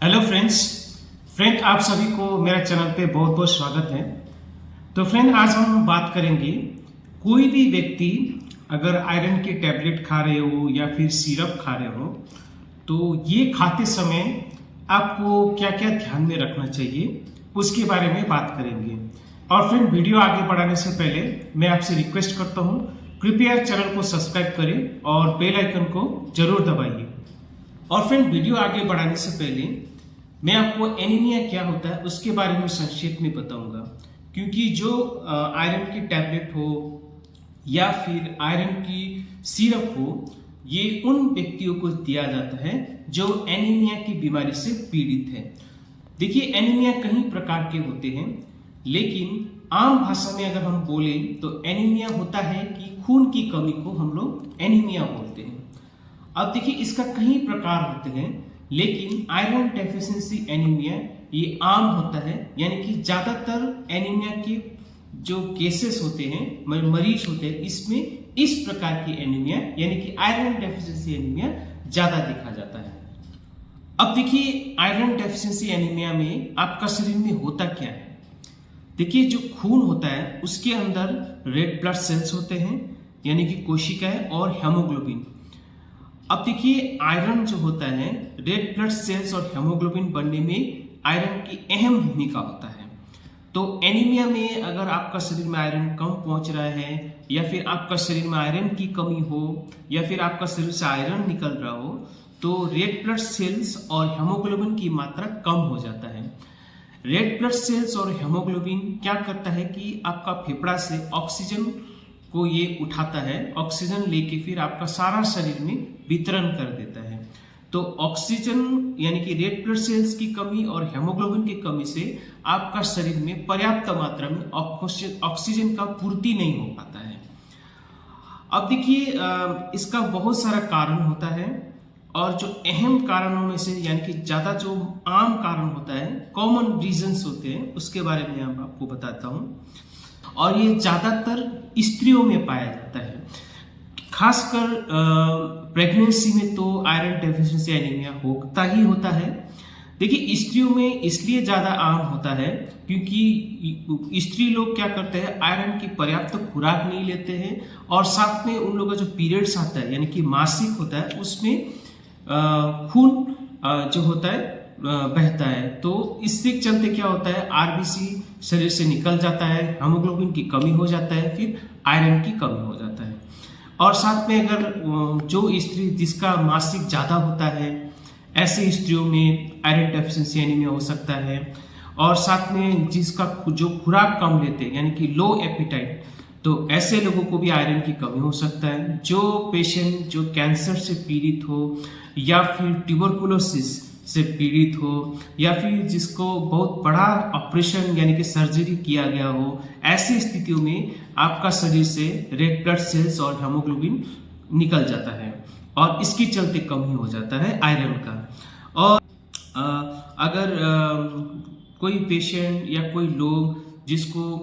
Hello friend आप सभी को मेरा चैनल पे बहुत बहुत स्वागत है। तो फ्रेंड आज हम बात करेंगे कोई भी व्यक्ति अगर आयरन की टैबलेट खा रहे हो या फिर सिरप खा रहे हो तो ये खाते समय आपको क्या क्या ध्यान में रखना चाहिए उसके बारे में बात करेंगे। और फ्रेंड वीडियो आगे बढ़ाने से पहले मैं आपसे रिक्वेस्ट करता हूँ कृपया चैनल को सब्सक्राइब करें और बेल आइकन को जरूर दबाइए। और फ्रेंड वीडियो आगे बढ़ाने से पहले मैं आपको एनीमिया क्या होता है उसके बारे में संक्षेप में बताऊंगा, क्योंकि जो आयरन की टैबलेट हो या फिर आयरन की सिरप हो ये उन व्यक्तियों को दिया जाता है जो एनीमिया की बीमारी से पीड़ित है। देखिए एनीमिया कई प्रकार के होते हैं, लेकिन आम भाषा में अगर हम बोले तो एनीमिया होता है कि खून की कमी को हम लोग एनीमिया बोलते हैं। अब देखिए इसका कई प्रकार होते हैं, लेकिन आयरन डेफिशिएंसी एनीमिया ये आम होता है, यानी कि ज्यादातर एनीमिया के जो केसेस होते हैं मरीज होते हैं इसमें इस प्रकार की एनीमिया यानी कि आयरन डेफिशिएंसी एनीमिया ज्यादा देखा जाता है। अब देखिए आयरन डेफिशिएंसी एनीमिया में आपका शरीर में होता क्या है। देखिए जो खून होता है उसके अंदर रेड ब्लड सेल्स होते हैं यानी कि कोशिकाएं और हेमोग्लोबिन। अब देखिए आयरन जो होता है रेड ब्लड सेल्स और हेमोग्लोबिन बनने में आयरन की अहम भूमिका होता है। तो एनीमिया में अगर आपका शरीर में आयरन कम पहुंच रहा है या फिर आपका शरीर में आयरन की कमी हो या फिर आपका शरीर से आयरन निकल रहा हो तो रेड ब्लड सेल्स और हेमोग्लोबिन की मात्रा कम हो जाता है। रेड ब्लड सेल्स और हेमोग्लोबिन क्या करता है कि आपका फेफड़ा से ऑक्सीजन को ये उठाता है, ऑक्सीजन लेके फिर आपका सारा शरीर में वितरण कर देता है। तो ऑक्सीजन यानी कि रेड ब्लड सेल्स की कमी और हेमोग्लोबिन की कमी से आपका शरीर में पर्याप्त मात्रा में ऑक्सीजन का पूर्ति नहीं हो पाता है। अब देखिए इसका बहुत सारा कारण होता है और जो अहम कारणों में से यानी कि ज्यादा जो आम कारण होता है कॉमन रीजंस होते हैं उसके बारे में मैं आपको बताता हूं। और ये ज्यादातर स्त्रियों में पाया जाता है, खासकर प्रेगनेंसी में तो आयरन डेफिशिएंसी एनीमिया होता ही होता है। देखिए स्त्रियों में इसलिए ज्यादा आम होता है क्योंकि स्त्री लोग क्या करते हैं आयरन की पर्याप्त खुराक नहीं लेते हैं और साथ में उन लोगों का जो पीरियड्स आता है यानी कि मासिक होता है उसमें खून जो होता है बहता है। तो इससे चलते क्या होता है आरबीसी शरीर से निकल जाता है, हेमोग्लोबिन की कमी हो जाता है, फिर आयरन की कमी हो जाता है। और साथ में अगर जो स्त्री जिसका मासिक ज्यादा होता है ऐसे स्त्रियों में आयरन डेफिशिएंसी एनीमिया हो सकता है। और साथ में जिसका जो खुराक कम लेते हैं यानी कि लो एपिटाइट तो ऐसे लोगों को भी आयरन की कमी हो सकता है। जो पेशेंट जो कैंसर से पीड़ित हो या फिर ट्यूबरकुलोसिस से पीड़ित हो या फिर जिसको बहुत बड़ा ऑपरेशन यानी कि सर्जरी किया गया हो, ऐसी स्थितियों में आपका शरीर से रेड ब्लड सेल्स और हेमोग्लोबिन निकल जाता है और इसके चलते कमी हो जाता है आयरन का। और अगर कोई पेशेंट या कोई लोग जिसको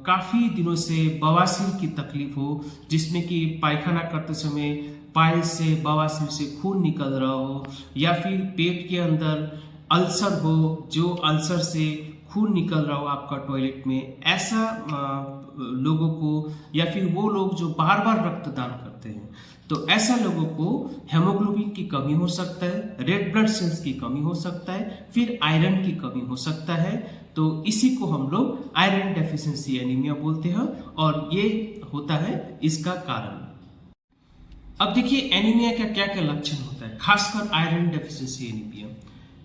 काफी दिनों से बवासीर की तकलीफ हो, जिसमें कि पायखाना करते समय पाइल से बवासीर से खून निकल रहा हो या फिर पेट के अंदर अल्सर हो जो अल्सर से खून निकल रहा हो आपका टॉयलेट में, ऐसा लोगों को या फिर वो लोग जो बार बार रक्तदान करते हैं तो ऐसा लोगों को हेमोग्लोबिन की कमी हो सकता है, रेड ब्लड सेल्स की कमी हो सकता है, फिर आयरन की कमी हो सकता है। तो इसी को हम लोग आयरन डेफिशिएंसी एनीमिया बोलते हैं और ये होता है इसका कारण। अब देखिए एनीमिया का क्या क्या लक्षण होता है, खासकर आयरन डेफिशिएंसी एनीमिया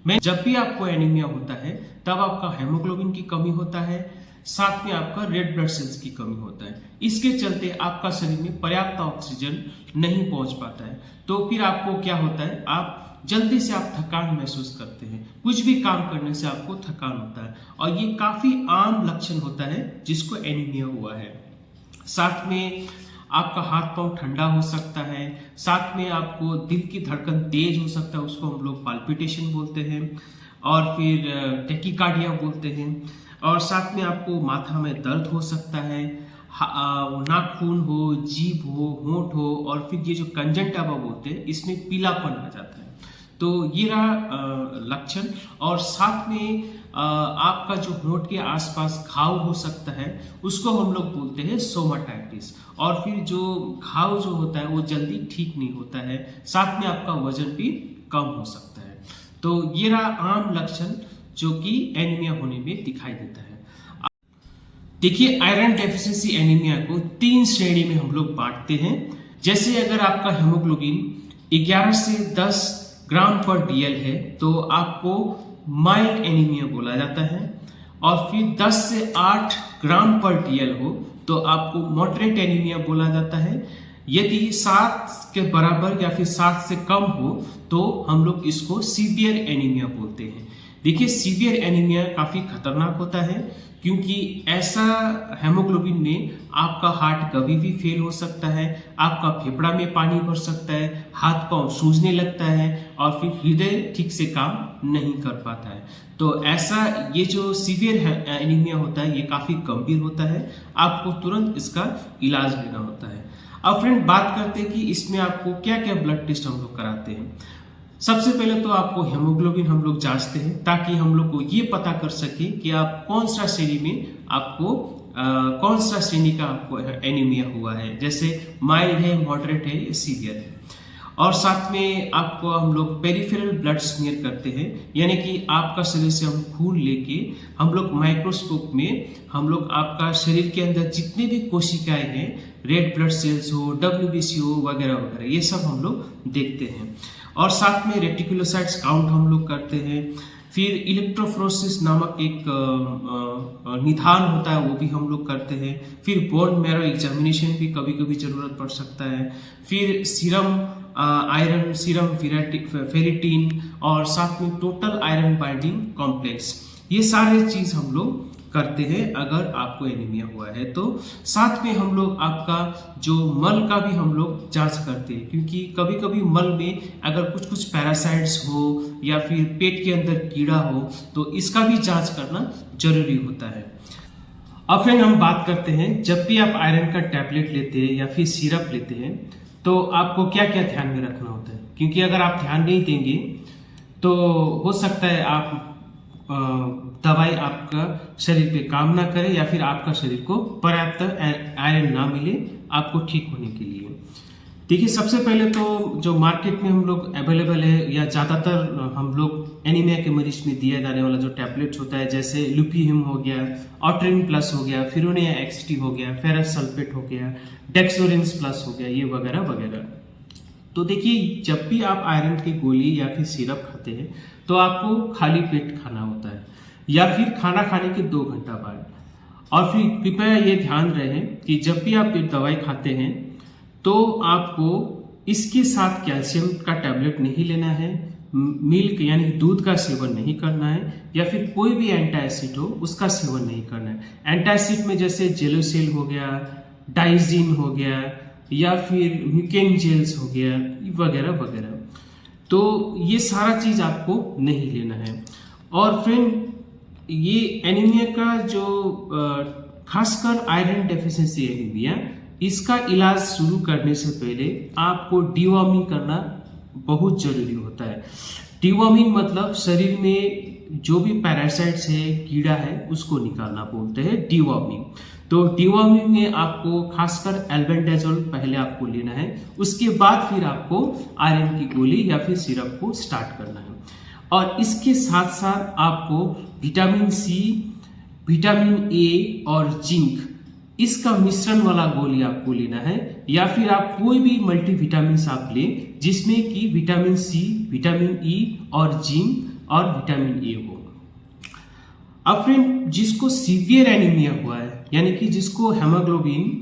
में जब भी आपको एनीमिया होता है तब आपका हेमोग्लोबिन की कमी होता है, साथ में आपका रेड ब्लड सेल्स की कमी होता है। इसके चलते आपका शरीर में पर्याप्त ऑक्सीजन नहीं पहुंच पाता है तो फिर आपको क्या होता है आप जल्दी से आप थकान महसूस करते हैं, कुछ भी काम करने से आपको थकान होता है और ये काफी आम लक्षण होता है जिसको एनीमिया हुआ है। साथ में आपका हाथ पांव ठंडा हो सकता है, साथ में आपको दिल की धड़कन तेज हो सकता है, उसको हम लोग पाल्पिटेशन बोलते हैं और फिर टेकिकार्डिया बोलते हैं। और साथ में आपको माथा में दर्द हो सकता है, नाखून हो, जीभ हो, होंठ हो और फिर ये जो कंजंक्टिवा बोलते हैं इसमें पीलापन आ जाता है। तो ये रहा लक्षण। और साथ में आपका जो होंठ के आसपास घाव हो सकता है उसको हम लोग बोलते हैं सोमाटाइटिस। और फिर जो घाव जो होता है वो जल्दी ठीक नहीं होता है, साथ में आपका वजन भी कम हो सकता है। तो ये रहा आम लक्षण जो कि एनीमिया होने में दिखाई देता है। देखिए, आयरन डेफिशिएंसी एनीमिया को 3 श्रेणी में हम लोग बांटते हैं। जैसे अगर आपका हेमोग्लोबिन 11 से 10 ग्राम पर डीएल है तो आपको माइल्ड एनीमिया बोला जाता है, और फिर 10 से 8 ग्राम पर डीएल हो तो आपको मॉडरेट एनीमिया बोला जाता है। यदि 7 के बराबर या फिर 7 से कम हो तो हम लोग इसको सीवियर एनीमिया बोलते हैं। देखिए, सीवियर एनीमिया काफी खतरनाक होता है, क्योंकि ऐसा हेमोग्लोबिन में आपका हार्ट कभी भी फेल हो सकता है, आपका फेफड़ा में पानी भर सकता है, हाथ पांव सूजने लगता है, और फिर हृदय ठीक से काम नहीं कर पाता है। तो ऐसा ये जो सीवियर एनीमिया होता है ये काफी गंभीर होता है, आपको तुरंत इसका इलाज लेना होता है। अब फ्रेंड, बात करते हैं कि इसमें आपको क्या क्या ब्लड टेस्ट हम लोग कराते हैं। सबसे पहले तो आपको हेमोग्लोबिन हम लोग जांचते हैं, ताकि हम लोग को ये पता कर सके कि आप कौन सा श्रेणी में आपको कौन सा श्रेणी का आपको एनीमिया हुआ है, जैसे माइल्ड है, मॉडरेट है, सीवियर है। और साथ में आपको हम लोग पेरिफेरल ब्लड स्मीयर करते हैं, यानी कि आपका शरीर से हम खून लेके हम लोग माइक्रोस्कोप में हम लोग आपका शरीर के अंदर जितने भी कोशिकाएं हैं, रेड ब्लड सेल्स हो, WBC हो, वगैरह वगैरह, ये सब हम लोग देखते हैं। और साथ में रेटिकुलोसाइट्स काउंट हम लोग करते हैं। फिर इलेक्ट्रोफोरेसिस नामक एक निदान होता है, वो भी हम लोग करते हैं। फिर बोन मैरो एग्जामिनेशन भी कभी कभी जरूरत पड़ सकता है। फिर सीरम आयरन, सीरम फेरिटीन, और साथ में टोटल आयरन बाइंडिंग कॉम्प्लेक्स, ये सारे चीज हम लोग करते हैं अगर आपको एनीमिया हुआ है तो। साथ में हम लोग आपका जो मल का भी हम लोग जांच करते हैं, क्योंकि कभी कभी मल में अगर कुछ पैरासाइट्स हो या फिर पेट के अंदर कीड़ा हो तो इसका भी जांच करना जरूरी होता है। अब फ्रेंड, हम बात करते हैं, जब भी आप आयरन का टैबलेट लेते हैं या फिर सिरप लेते हैं तो आपको क्या क्या ध्यान में रखना होता है, क्योंकि अगर आप ध्यान नहीं देंगे तो हो सकता है आप दवाई आपका शरीर पे काम ना करे, या फिर आपका शरीर को पर्याप्त आयरन ना मिले आपको ठीक होने के लिए। देखिए, सबसे पहले तो जो मार्केट में हम लोग अवेलेबल है, या ज्यादातर हम लोग एनीमिया के मरीज में दिया जाने वाला जो टैबलेट्स होता है, जैसे लुपिहिम हो गया, ऑट्रिन प्लस हो गया, फिरोनिया एक्सटी हो गया, फेरस सल्फेट हो गया, डेक्सोरेंस प्लस हो गया, ये वगैरह वगैरह। तो देखिए, जब भी आप आयरन की गोली या फिर सिरप खाते हैं तो आपको खाली पेट खाना होता है, या फिर खाना खाने के 2 घंटा बाद। और फिर कृपया ये ध्यान रहे कि जब भी आप दवाई खाते हैं तो आपको इसके साथ कैल्शियम का टैबलेट नहीं लेना है, मिल्क यानी दूध का सेवन नहीं करना है, या फिर कोई भी एंटासिड हो उसका सेवन नहीं करना है। एंटासिड में जैसे जेलोसेल हो गया, डाइजिन हो गया, या फिर म्यूकेन जेल्स हो गया, वगैरह वगैरह। तो ये सारा चीज आपको नहीं लेना है। और फ्रेंड, ये एनीमिया का जो खासकर आयरन डेफिशिएंसी एनीमिया, इसका इलाज शुरू करने से पहले आपको डिवॉर्मिंग करना बहुत जरूरी होता है। डिवॉर्मिंग मतलब शरीर में जो भी पैरासाइट्स है, कीड़ा है, उसको निकालना बोलते हैं डिवॉर्मिंग। तो डिवॉर्मिंग में आपको खासकर एल्बेंडाजोल पहले आपको लेना है, उसके बाद फिर आपको आयरन की गोली या फिर सिरप को स्टार्ट करना है। और इसके साथ साथ आपको विटामिन सी, विटामिन ए और जिंक, इसका मिश्रण वाला गोली आपको लेना है, या फिर आप कोई भी मल्टीविटामिन आप लें जिसमें कि विटामिन सी, विटामिन ई और जिंक और विटामिन ए हो। अब फ्रेंड, जिसको सीवियर एनीमिया हुआ है, यानी कि जिसको हेमोग्लोबिन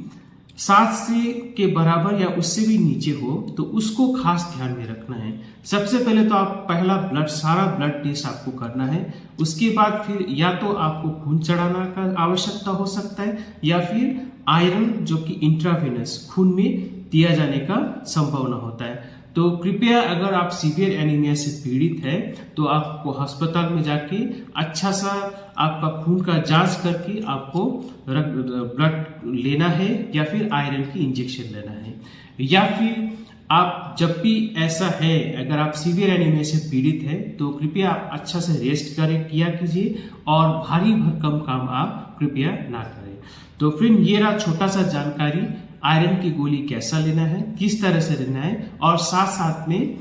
7 से के बराबर या उससे भी नीचे हो, तो उसको खास ध्यान में रखना है। सबसे पहले तो आप पहला सारा ब्लड टेस्ट आपको करना है। उसके बाद फिर या तो आपको खून चढ़ाना का आवश्यकता हो सकता है, या फिर आयरन जो कि इंट्रावेनस खून में दिया जाने का संभावना होता है। तो कृपया, अगर आप सीवियर एनीमिया से पीड़ित है तो आपको अस्पताल में जाके अच्छा सा आपका खून का जांच करके आपको ब्लड लेना है, या फिर आयरन की इंजेक्शन लेना है, या फिर आप जब भी ऐसा है, अगर आप सीवियर एनीमिया से पीड़ित है तो कृपया आप अच्छा से रेस्ट किया कीजिए और भारी भरकम काम आप कृपया ना करें। तो फ्रेंड, ये रहा छोटा सा जानकारी आयरन की गोली कैसा लेना है, किस तरह से लेना है, और साथ साथ में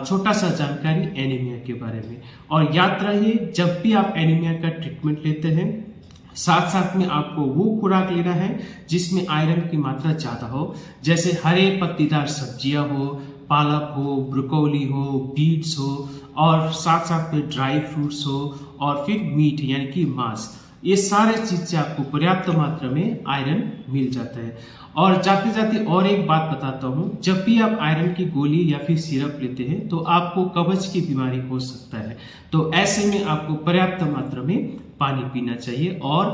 छोटा सा जानकारी एनीमिया के बारे में। और याद रहिए, जब भी आप एनीमिया का ट्रीटमेंट लेते हैं साथ साथ में आपको वो खुराक लेना है जिसमें आयरन की मात्रा ज्यादा हो, जैसे हरे पत्तीदार सब्जियां हो, पालक हो, ब्रोकोली हो, बीट्स हो, और साथ साथ में ड्राई फ्रूट्स हो, और फिर मीट यानी कि मांस। ये सारे चीज से आपको पर्याप्त मात्रा में आयरन मिल जाता है। और जाते जाते और एक बात बताता हूँ, जब भी आप आयरन की गोली या फिर सिरप लेते हैं तो आपको कब्ज की बीमारी हो सकता है। तो ऐसे में आपको पर्याप्त मात्रा में पानी पीना चाहिए और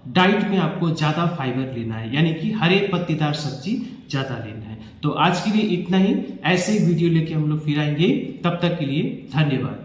डाइट में आपको ज्यादा फाइबर लेना है, यानी कि हरे पत्तीदार सब्जी ज्यादा लेना है। तो आज के लिए इतना ही। ऐसे वीडियो लेके हम लोग फिर आएंगे, तब तक के लिए धन्यवाद।